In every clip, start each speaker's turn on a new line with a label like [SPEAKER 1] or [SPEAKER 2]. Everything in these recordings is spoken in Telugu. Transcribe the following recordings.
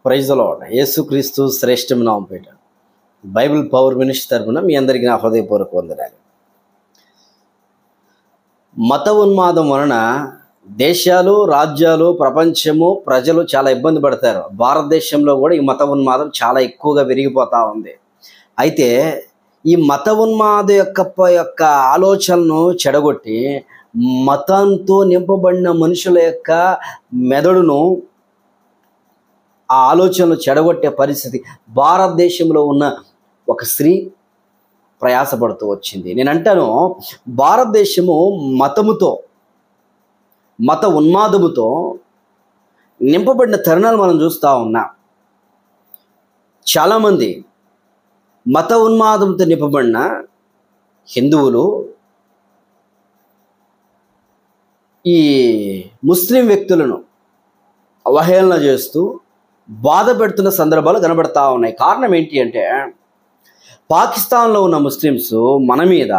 [SPEAKER 1] Praise the lord. యేసుక్రీస్తు శ్రేష్టమైన నామం పేట బైబిల్ పవర్ మినిస్ట్రీ తరపున మీ అందరికీ నా హృదయపూర్వక వందనాలు. మత ఉన్మాదం వలన దేశాలు, రాజ్యాలు, ప్రపంచము, ప్రజలు చాలా ఇబ్బంది పడతారు. భారతదేశంలో కూడా ఈ మత ఉన్మాదం చాలా ఎక్కువగా పెరిగిపోతూ ఉంది. అయితే ఈ మత ఉన్మాదం యొక్క ఆలోచనను చెడగొట్టి మతంతో నింపబడిన మనుషుల యొక్క మెదడును, ఆ ఆలోచనలు చెడగొట్టే పరిస్థితి భారతదేశంలో ఉన్న ఒక స్త్రీ ప్రయాసపడుతూ వచ్చింది. నేను అంటాను, భారతదేశము మతముతో, మత ఉన్మాదముతో నింపబడిన తరుణాలు మనం చూస్తూ ఉన్నాం. చాలామంది మత ఉన్మాదంతో నింపబడిన హిందువులు ఈ ముస్లిం వ్యక్తులను అవహేళన చేస్తూ బాధ పెడుతున్న సందర్భాలు కనబడతా ఉన్నాయి. కారణం ఏంటి అంటే, పాకిస్తాన్లో ఉన్న ముస్లిమ్స్ మన మీద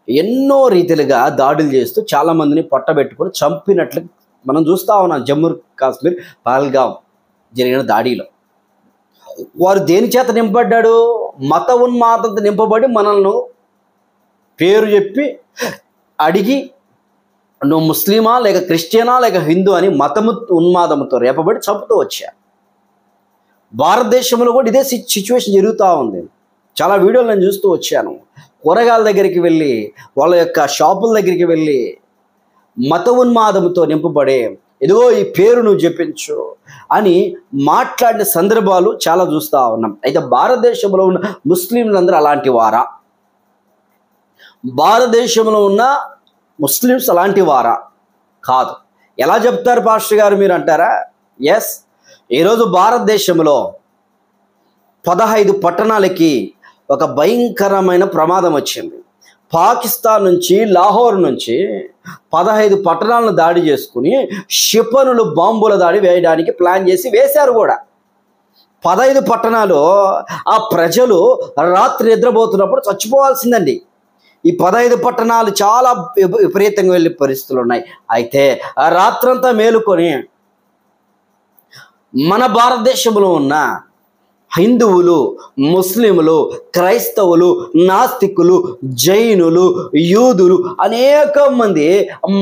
[SPEAKER 1] ఎన్నో రీతిలుగా దాడులు చేస్తూ చాలామందిని పొట్టబెట్టుకొని చంపినట్లు మనం చూస్తూ ఉన్నాం. జమ్మూ కాశ్మీర్ పహల్గాం జరిగిన దాడిలో వారు దేని చేత నింపబడ్డాడు? మత ఉన్మాదంతో నింపబడి మనల్ని పేరు చెప్పి అడిగి నువ్వు ముస్లిమా లేక క్రిస్టియనా లేక హిందూ అని మతము ఉన్మాదంతో రేపబడి చంపుతూ వచ్చారు. భారతదేశంలో కూడా ఇదే సిచ్యువేషన్ జరుగుతూ ఉంది. చాలా వీడియోలు నేను చూస్తూ వచ్చాను. కూరగాయల దగ్గరికి వెళ్ళి, వాళ్ళ యొక్క షాపుల దగ్గరికి వెళ్ళి మత ఉన్మాదంతో నింపబడే, ఇదిగో ఈ పేరు నువ్వు చెప్పించు అని మాట్లాడిన సందర్భాలు చాలా చూస్తూ ఉన్నాం. అయితే భారతదేశంలో ఉన్న ముస్లింలందరూ అలాంటి వారా? భారతదేశంలో ఉన్న ముస్లిమ్స్ అలాంటి వారా? కాదు. ఎలా చెప్తారు పాస్టర్ గారు మీరు అంటారా? ఎస్, ఈరోజు భారతదేశంలో 15 పట్టణాలకి ఒక భయంకరమైన ప్రమాదం వచ్చింది. పాకిస్తాన్ నుంచి, లాహోర్ నుంచి 15 పట్టణాలను దాడి చేసుకుని క్షిపణులు, బాంబుల దాడి వేయడానికి ప్లాన్ చేసి వేశారు కూడా. 15 పట్టణాలు, ఆ ప్రజలు రాత్రి నిద్రపోతున్నప్పుడు చచ్చిపోవాల్సిందండి. ఈ 15 పట్టణాలు చాలా విపరీతంగా వెళ్ళే పరిస్థితులు ఉన్నాయి. అయితే ఆ రాత్రంతా మేలుకొని మన భారతదేశంలో ఉన్న హిందువులు, ముస్లింలు, క్రైస్తవులు, నాస్తికులు, జైనులు, యూదులు అనేక మంది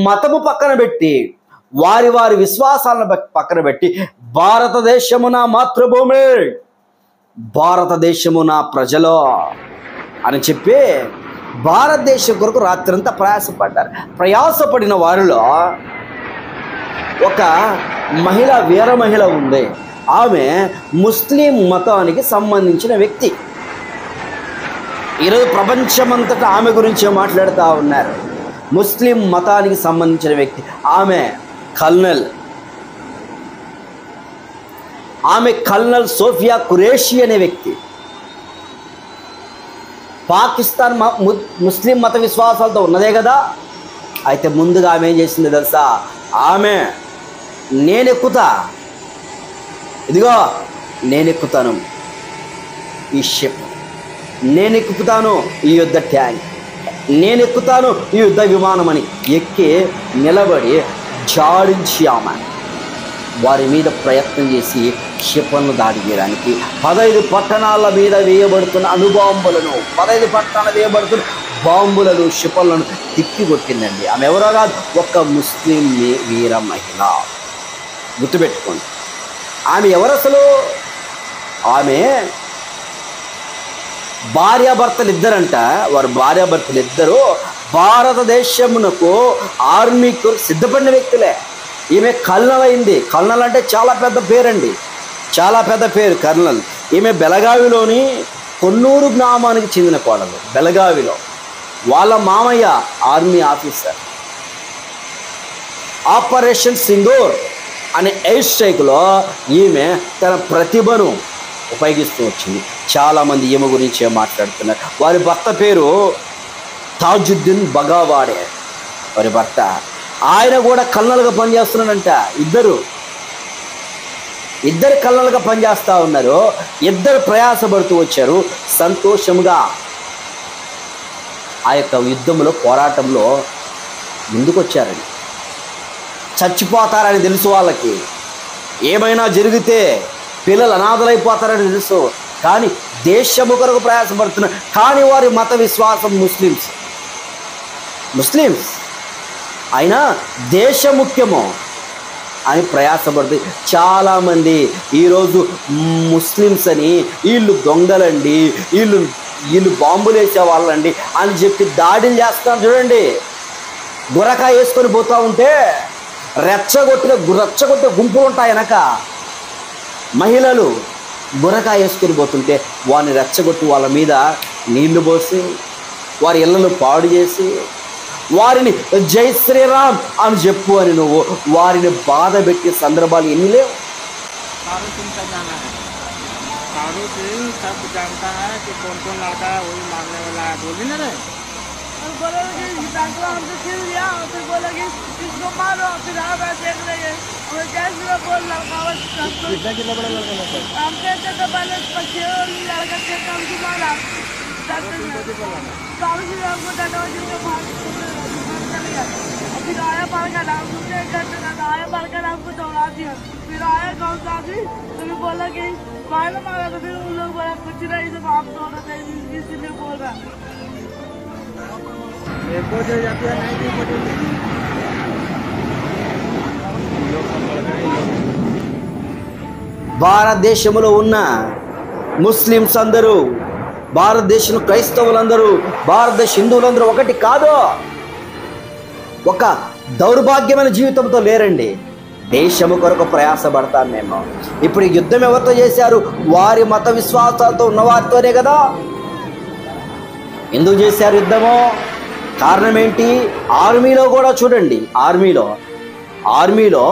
[SPEAKER 1] మతము పక్కన పెట్టి, వారి వారి విశ్వాసాలను పక్కన పెట్టి, భారతదేశము నా మాతృభూమి, భారతదేశము నా ప్రజలు అని చెప్పి భారతదేశం కొరకు రాత్రంతా ప్రయాసపడ్డారు. ప్రయాసపడిన వారిలో ఒక మహిళ, వీర మహిళ ఉంది. ఆమె ముస్లిం మతానికి సంబంధించిన వ్యక్తి. ఈరోజు ప్రపంచమంతటా ఆమె గురించే మాట్లాడుతూ ఉన్నారు. ముస్లిం మతానికి సంబంధించిన వ్యక్తి ఆమె. కల్నల్ సోఫియా ఖురేషీ అనే వ్యక్తి. పాకిస్తాన్ ముస్లిం మత విశ్వాసాలతో ఉన్నదే కదా. అయితే ముందుగా ఆమె ఏం చేసింది తెలుసా? ఆమె నేనెక్కుతా, ఇదిగో నేనెక్కుతాను ఈ షిప్, నేనెక్కుతాను ఈ యుద్ధ ట్యాంక్, నేనెక్కుతాను ఈ యుద్ధ విమానం అని ఎక్కి నిలబడి జాడించి ఆమె వారి మీద ప్రయత్నం చేసి క్షిపణులు దాడి చేయడానికి 15 పట్టణాల మీద వేయబడుతున్న అణుబాంబులను, 15 పట్టణాలు వేయబడుతున్న బాంబులను, క్షిపణులను తిప్పికొట్టిందండి. ఆమె ఎవరో కాదు, ఒక ముస్లిం వీర మహిళ. గుర్తుపెట్టుకోండి, ఆమె ఎవరు అసలు? ఆమె భార్యాభర్తలు ఇద్దరంట. వారు భార్యాభర్తలు ఇద్దరు భారతదేశమునకు ఆర్మీకు సిద్ధపడిన వ్యక్తులే. ఈమె కల్నల్ అయింది. కల్నల్ అంటే చాలా పెద్ద పేరండి, చాలా పెద్ద పేరు కల్నల్. ఈమె బెళగావిలోని కొన్నూరు గ్రామానికి చెందిన కోడలు. బెళగావిలో వాళ్ళ మామయ్య ఆర్మీ ఆఫీసర్. ఆపరేషన్ సింధూర్ అనే ఎయిర్ స్ట్రైక్లో ఈమె తన ప్రతిభను ఉపయోగిస్తూ వచ్చింది. చాలామంది ఈమె గురించే మాట్లాడుతున్నారు. వారి భర్త పేరు తాజుద్దీన్ బగావాడే వారి భర్త. ఆయన కూడా కల్నల్గా పనిచేస్తున్నాడంట. ఇద్దరు కల్నల్గా పనిచేస్తూ ఉన్నారు. ఇద్దరు ప్రయాసపడుతూ వచ్చారు. సంతోషంగా ఆ యొక్క యుద్ధంలో, పోరాటంలో ముందుకొచ్చారండి. చచ్చిపోతారని తెలుసు వాళ్ళకి. ఏమైనా జరిగితే పిల్లలు అనాథలైపోతారని తెలుసు, కానీ దేశము కొరకు ప్రయాసపడుతున్నారు. కానీ వారి మత విశ్వాసం ముస్లిమ్స్ అయినా దేశ ముఖ్యము అని ప్రయాసపడుతుంది. చాలామంది ఈరోజు ముస్లిమ్స్ అని వీళ్ళు దొంగలండి, వీళ్ళు బాంబులు వేసే వాళ్ళండి అని చెప్పి దాడులు చేస్తున్నారు. చూడండి, గురకాయ వేసుకొని పోతూ ఉంటే రెచ్చగొట్టే గుంపులు ఉంటాయి వెనక. మహిళలు గురకాయ వేసుకొని పోతుంటే వారిని రెచ్చగొట్టి వాళ్ళ మీద నీళ్లు పోసి వారి ఇళ్ళను పాడు చేసి వారిని జై శ్రీరామ్ అని చెప్పు అని నువ్వు వారిని బాధ పెట్టే సందర్భాలు ఎన్ని లేవు.
[SPEAKER 2] फिर आया पार का नाम मुझे आया पार का नाम को दौड़ा दिया। फिर आया गाँव साथी तो मैं बोला कि मार मारा, तो फिर उन लोग बोला कुछ नहीं, तो आप दोनों थे इसीलिए बोल रहा
[SPEAKER 1] భారతదేశంలో ఉన్న ముస్లిమ్స్ అందరూ, భారతదేశంలో క్రైస్తవులందరూ, భారతదేశ హిందువులందరూ ఒకటి కాదు. ఒక దౌర్భాగ్యమైన జీవితంతో లేరండి. దేశము కొరకు ప్రయాసపడతాను మేము. ఇప్పుడు ఈ యుద్ధం ఎవరితో చేశారు? వారి మత విశ్వాసాలతో ఉన్నవారితోనే కదా. ఎందుకు చేశారు యుద్ధము? కారణం ఏంటి? ఆర్మీలో కూడా చూడండి, ఆర్మీలో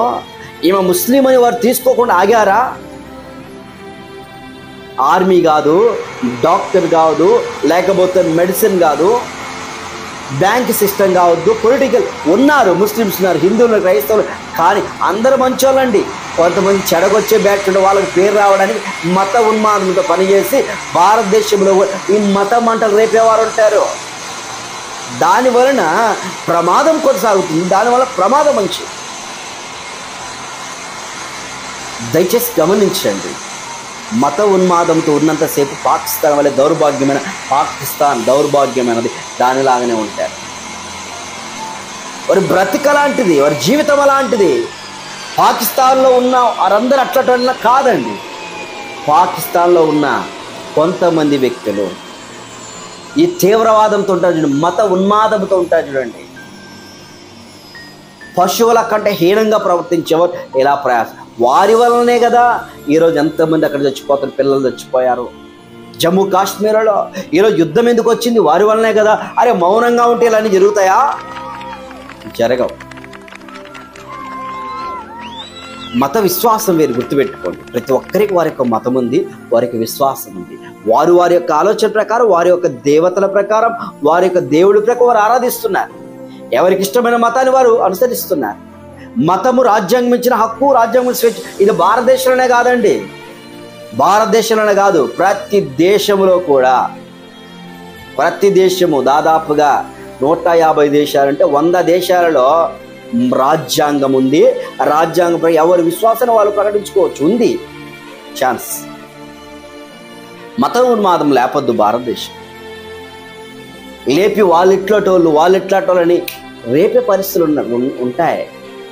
[SPEAKER 1] ఈమె ముస్లిం అని వారు తీసుకోకుండా ఆగారా? ఆర్మీ కాదు, డాక్టర్ కాదు, లేకపోతే మెడిసిన్ కాదు, బ్యాంక్ సిస్టమ్ కావద్దు, పొలిటికల్ ఉన్నారు, ముస్లిమ్స్ ఉన్నారు, హిందువులు, క్రైస్తవులు, కానీ అందరూ మంచోళ్ళండి. కొంతమంది చెడగొచ్చే బ్యాచ్ ఉండే వాళ్ళకి పేరు రావడానికి మత ఉన్మాదంతో పనిచేసి భారతదేశంలో ఈ మత మంటలు రేపేవారు ఉంటారు. దానివలన ప్రమాదం కొనసాగుతుంది, దానివల్ల ప్రమాదం మంచి. దయచేసి గమనించండి, మత ఉన్మాదంతో ఉన్నంతసేపు పాకిస్తాన్ వల్ల దౌర్భాగ్యమైనది దానిలాగానే ఉంటారు. వారి బ్రతిక లాంటిది, వారి జీవితం అలాంటిది. పాకిస్తాన్లో ఉన్న వారందరూ అట్లా కాదండి. పాకిస్తాన్లో ఉన్న కొంతమంది వ్యక్తులు ఈ తీవ్రవాదంతో ఉంటారు చూడండి, మత ఉన్మాదంతో ఉంటారు చూడండి. పశువుల కంటే హీనంగా ప్రవర్తించేవారు ఇలా ప్రయాసం. వారి వల్లనే కదా ఈరోజు ఎంతమంది అక్కడ చచ్చిపోతారు, పిల్లలు చచ్చిపోయారు. జమ్మూ కాశ్మీర్లో ఈరోజు యుద్ధం ఎందుకు వచ్చింది? వారి వల్లనే కదా. అరే మౌనంగా ఉంటే ఇలా అన్నీ జరుగుతాయా? జరగవు. మత విశ్వాసం వేరు, గుర్తుపెట్టుకోండి. ప్రతి ఒక్కరికి వారి యొక్క మతం ఉంది, వారికి విశ్వాసం ఉంది. వారి యొక్క ఆలోచన ప్రకారం, వారి యొక్క దేవతల ప్రకారం, వారి యొక్క దేవుడి ప్రకారం వారు ఆరాధిస్తున్నారు. ఎవరికి ఇష్టమైన మతాన్ని వారు అనుసరిస్తున్నారు. మతము రాజ్యాంగం ఇచ్చిన హక్కు, రాజ్యాంగం స్వేచ్ఛ. ఇది భారతదేశంలోనే కాదండి, భారతదేశంలోనే కాదు, ప్రతి దేశంలో కూడా. ప్రతి దేశము దాదాపుగా 150 దేశాలంటే 100 దేశాలలో రాజ్యాంగం ఉంది. రాజ్యాంగం ఎవరి విశ్వాసాన్ని వాళ్ళు ప్రకటించుకోవచ్చు, ఉంది ఛాన్స్. మత ఉన్మాదం లేపొద్దు భారతదేశం. లేపి వాళ్ళిట్లాటోళ్ళని రేపే పరిస్థితులు ఉంటాయి.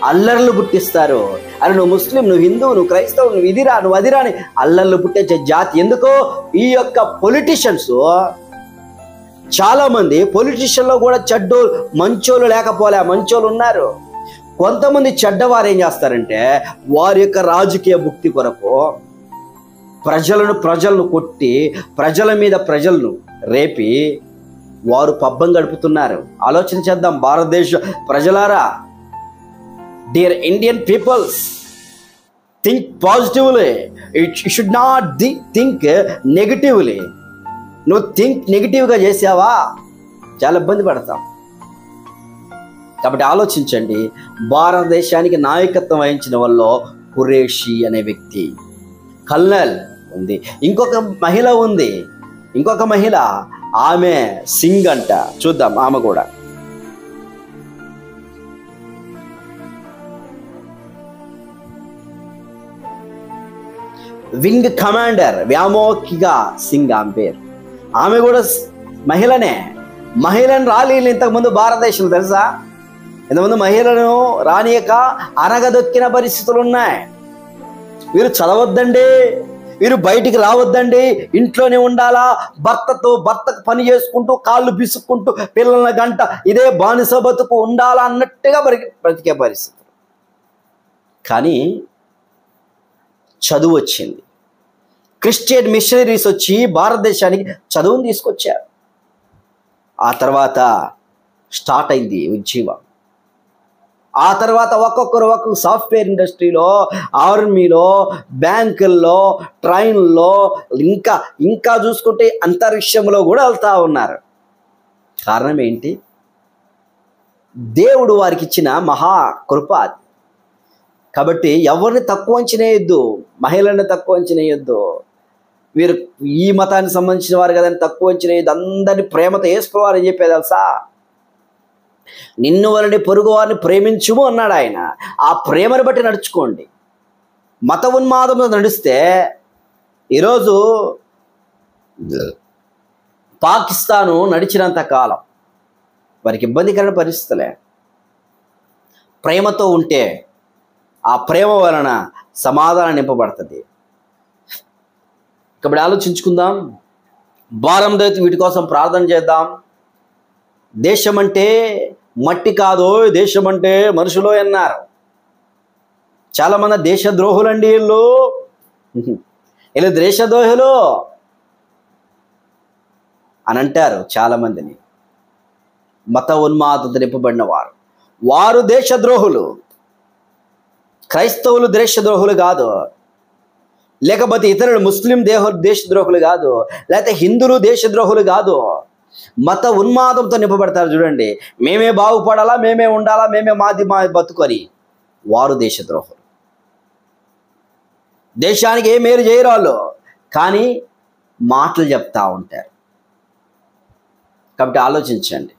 [SPEAKER 1] అల్లర్లు పుట్టిస్తారు. అరే నువ్వు ముస్లిం, నువ్వు హిందువు, నువ్వు క్రైస్తవు, నువ్వు ఇదిరా, నువ్వు అదిరా అని అల్లర్లు పుట్టించే జాతి. ఎందుకో ఈ యొక్క పొలిటీషియన్స్, చాలామంది పొలిటీషియన్లో కూడా మంచోళ్ళు లేకపోలే, మంచోళ్ళు ఉన్నారు. కొంతమంది చెడ్డవారు ఏం చేస్తారంటే వారి యొక్క రాజకీయ భుక్తి కొరకు ప్రజలను కొట్టి ప్రజల మీద ప్రజలను రేపి వారు పబ్బం గడుపుతున్నారు. ఆలోచన చేద్దాం భారతదేశ ప్రజలారా. Dear Indian peoples, think positively. It should not think negatively. నువ్వు థింక్ నెగిటివ్గా చేసావా చాలా ఇబ్బంది పడతాం. కాబట్టి ఆలోచించండి. భారతదేశానికి నాయకత్వం వహించిన వాళ్ళు ఖురేషీ అనే వ్యక్తి, కల్నల్ ఉంది, ఇంకొక మహిళ ఆమె సింగ్ అంట. చూద్దాం ఆమె కూడా. వింగ్ కమాండర్ వ్యామోహిక సింగ్ ఆమె పేరు. ఆమె కూడా మహిళనే. మహిళను రాలీలు ఇంతకుముందు భారతదేశంలో తెలుసా? ఇంతకుముందు మహిళలను రానియక అనగదొక్కిన పరిస్థితులు ఉన్నాయి. వీరు చదవద్దండి, వీరు బయటికి రావద్దండి, ఇంట్లోనే ఉండాలా, భర్తకు పని చేసుకుంటూ కాళ్ళు బిసుక్కుంటూ పిల్లల గంట ఇదే బానిస బతుకు ఉండాలా అన్నట్టుగా బ్రతికే పరిస్థితి. కానీ చదువు వచ్చింది. క్రిస్టియన్ మిషనరీస్ వచ్చి భారతదేశానికి చదువును తీసుకొచ్చారు. ఆ తర్వాత స్టార్ట్ అయింది ఉద్యమం. ఆ తర్వాత ఒక్కొక్క సాఫ్ట్వేర్ ఇండస్ట్రీలో, ఆర్మీలో, బ్యాంకుల్లో, ట్రైన్లో, ఇంకా చూసుకుంటే అంతరిక్షంలో కూడా వెళ్తూ ఉన్నారు. కారణం ఏంటి? దేవుడు వారికి ఇచ్చిన మహా కృప. కాబట్టి ఎవరిని తక్కువ అంచనేయొద్దు, మహిళల్ని తక్కువ అంచనేయొద్దు. వీరు ఈ మతానికి సంబంధించిన వారు కదని తక్కువ అంచనేయొద్దు. అందరినీ ప్రేమతో యేసుప్రభువు చెప్పేది తెలుసా? నిన్ను వలని పొరుగు వారిని ప్రేమించుము అన్నాడు ఆయన. ఆ ప్రేమను బట్టి నడుచుకోండి. మత ఉన్మాదంలో నడిస్తే ఈరోజు పాకిస్తాను నడిచినంత కాలం వారికి ఇబ్బందికరమైన పరిస్థితులే. ప్రేమతో ఉంటే ఆ ప్రేమ వలన సమాధానం నింపబడుతుంది. కాబట్టి ఆలోచించుకుందాం. భారం దైతే వీటి కోసం ప్రార్థన చేద్దాం. దేశం అంటే మట్టి కాదు, దేశం అంటే మనుషులు అన్నారు. చాలామంది దేశద్రోహులండి వీళ్ళు దేశద్రోహులు అని అంటారు చాలామందిని. మత ఉన్మాదత నింపబడిన వారు దేశద్రోహులు. క్రైస్తవులు దేశద్రోహులు కాదు, లేకపోతే ఇతరులు ముస్లిం దేశద్రోహులు కాదు, లేకపోతే హిందువులు దేశద్రోహులు కాదు. మత ఉన్మాదంతో నింపబడతారు. చూడండి, మేమే బాగుపడాలా, మేమే ఉండాలా, మేమే మా బతుకొని వారు దేశద్రోహులు. దేశానికి ఏ మేలు చేయరు వాళ్ళు, కానీ మాటలు చెప్తా ఉంటారు. కాబట్టి ఆలోచించండి.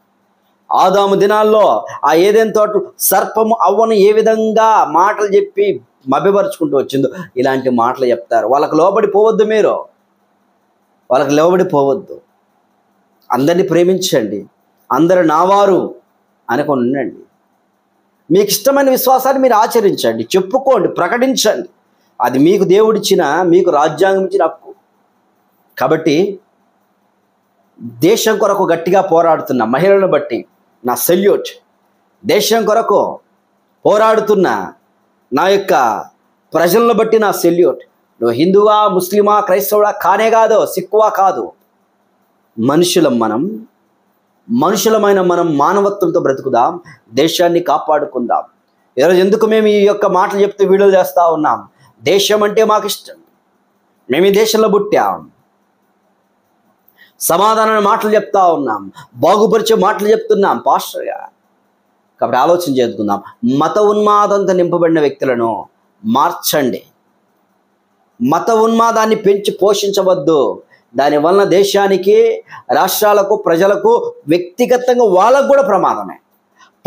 [SPEAKER 1] ఆదాము దినాల్లో ఆ ఏదెన్ తోట సర్పము అవ్వను ఏ విధంగా మాటలు చెప్పి మభ్యపరుచుకుంటూ వచ్చిందో ఇలాంటి మాటలు చెప్తారు. వాళ్ళకు లోబడిపోవద్దు, మీరు వాళ్ళకి లోబడిపోవద్దు. అందరినీ ప్రేమించండి, అందరు నావారు అనుకొని ఉండండి. మీకు ఇష్టమైన విశ్వాసాన్ని మీరు ఆచరించండి, చెప్పుకోండి, ప్రకటించండి. అది మీకు దేవుడిచ్చిన, మీకు రాజ్యాంగం ఇచ్చిన హక్కు. కాబట్టి దేశం కొరకు గట్టిగా పోరాడుతున్న మహిళలను బట్టి నా సెల్యూట్. దేశం కొరకు పోరాడుతున్న నా యొక్క ప్రజలను బట్టి నా సెల్యూట్. నువ్వు హిందువా, ముస్లిమా, క్రైస్తవుడా కానే కాదు, సిక్కువా కాదు, మనుషులమైన మనం మానవత్వంతో బ్రతుకుదాం, దేశాన్ని కాపాడుకుందాం. ఈరోజు ఎందుకు మేము ఈ యొక్క మాటలు చెప్తూ వీడియోలు చేస్తూ ఉన్నాం? దేశం అంటే మాకు ఇష్టం, మేము ఈ దేశంలో పుట్టాం. సమాధానమైన మాటలు చెప్తా ఉన్నాం, బాగుపరిచే మాటలు చెప్తున్నాం పాస్టర్గా. కాబట్టి ఆలోచన చేసుకుందాం. మత ఉన్మాదంతో నింపబడిన వ్యక్తులను మార్చండి. మత ఉన్మాదాన్ని పెంచి పోషించవద్దు. దానివలన దేశానికి, రాష్ట్రాలకు, ప్రజలకు, వ్యక్తిగతంగా వాళ్ళకు కూడా ప్రమాదమే.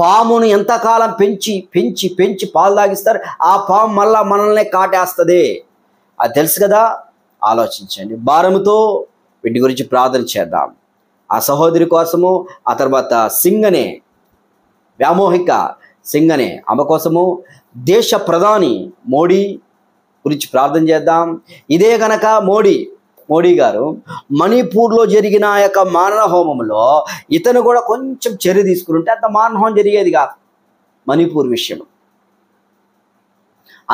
[SPEAKER 1] పామును ఎంతకాలం పెంచి పెంచి పెంచి పాలు తాగిస్తారు, ఆ పాము మళ్ళా మనల్ని కాటేస్తుంది. అది తెలుసు కదా. ఆలోచించండి. భారముతో వీటి గురించి ప్రార్థన చేద్దాం. ఆ సహోదరి కోసము, ఆ తర్వాత సింగనే వ్యామోహిక సింగనే ఆమె కోసము, దేశ ప్రధాని మోడీ గురించి ప్రార్థన చేద్దాం. ఇదే కనుక మోడీ గారు మణిపూర్లో జరిగిన ఆ యొక్క మారణ హోమంలో ఇతను కూడా కొంచెం చర్య తీసుకుంటే అంత మారణ హోమం జరిగేది కాదు. మణిపూర్ విషయం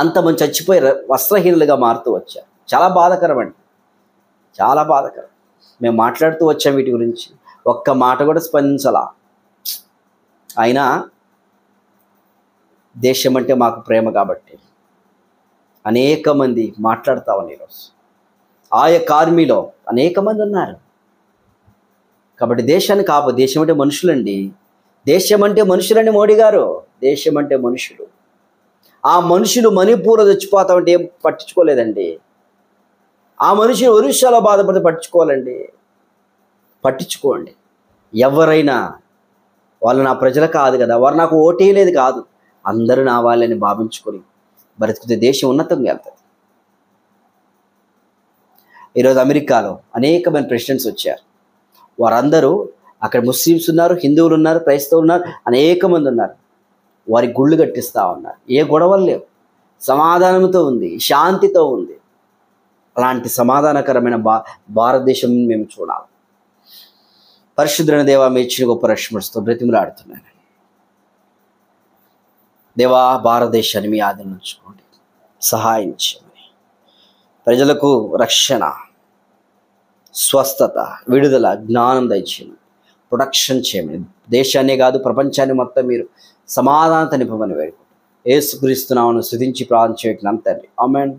[SPEAKER 1] అంతమంది చచ్చిపోయి వస్త్రహీనులుగా మారుతూ వచ్చారు. చాలా బాధాకరం అండి, చాలా బాధాకరం. మేము మాట్లాడుతూ వచ్చాం వీటి గురించి, ఒక్క మాట కూడా స్పందించాలా. అయినా దేశం అంటే మాకు ప్రేమ కాబట్టి అనేక మంది మాట్లాడుతూ ఉన్నారు. ఈరోజు ఆ యొక్క ఆర్మీలో అనేక మంది ఉన్నారు. కాబట్టి దేశాన్ని దేశం అంటే మనుషులండి. దేశం అంటే మనుషులండి. మోడీ గారు, దేశం అంటే మనుషులు. ఆ మనుషులు మణిపూర్లో చచ్చిపోతా ఉంటే ఏం పట్టించుకోలేదండి. ఆ మనుషులు ఒరిస్సాలో బాధపడితే పట్టించుకోండి. ఎవరైనా వాళ్ళు నా ప్రజలు కాదు కదా, వారు నాకు ఓటేయలేదు కాదు, అందరూ నా వాళ్ళని భావించుకొని బ్రతికితే దేశం ఉన్నతంగా వెళ్తుంది. ఈరోజు అమెరికాలో అనేకమైన ప్రెసిడెంట్స్ వచ్చారు. వారందరూ అక్కడ ముస్లిమ్స్ ఉన్నారు, హిందువులు ఉన్నారు, క్రైస్తవులు ఉన్నారు, అనేక మంది ఉన్నారు. వారి గుళ్ళు కట్టిస్తూ ఉన్నారు. ఏ గొడవలు లేవు, సమాధానంతో ఉంది, శాంతితో ఉంది. అలాంటి సమాధానకరమైన భారతదేశం మేము చూడాలి. పరిశుద్ధులైన దేవా, మీ ఇచ్చిన గొప్ప రక్షణతో బ్రతిమలాడుతున్నాను. దేవా, భారతదేశాన్ని మీ ఆధీనంలో ఉంచుకోండి, సహాయం చేయమని. ప్రజలకు రక్షణ, స్వస్థత, విడుదల, జ్ఞానం దయచేయమని, ప్రొటెక్షన్ చేయమని, దేశాన్నే కాదు ప్రపంచాన్ని మొత్తం మీరు సమాధానత నింపమని వేడుకుంటాం. యేసుక్రీస్తు నామమున స్తుతించి ప్రార్థన చేయటం తండ్రి. ఆమేన్.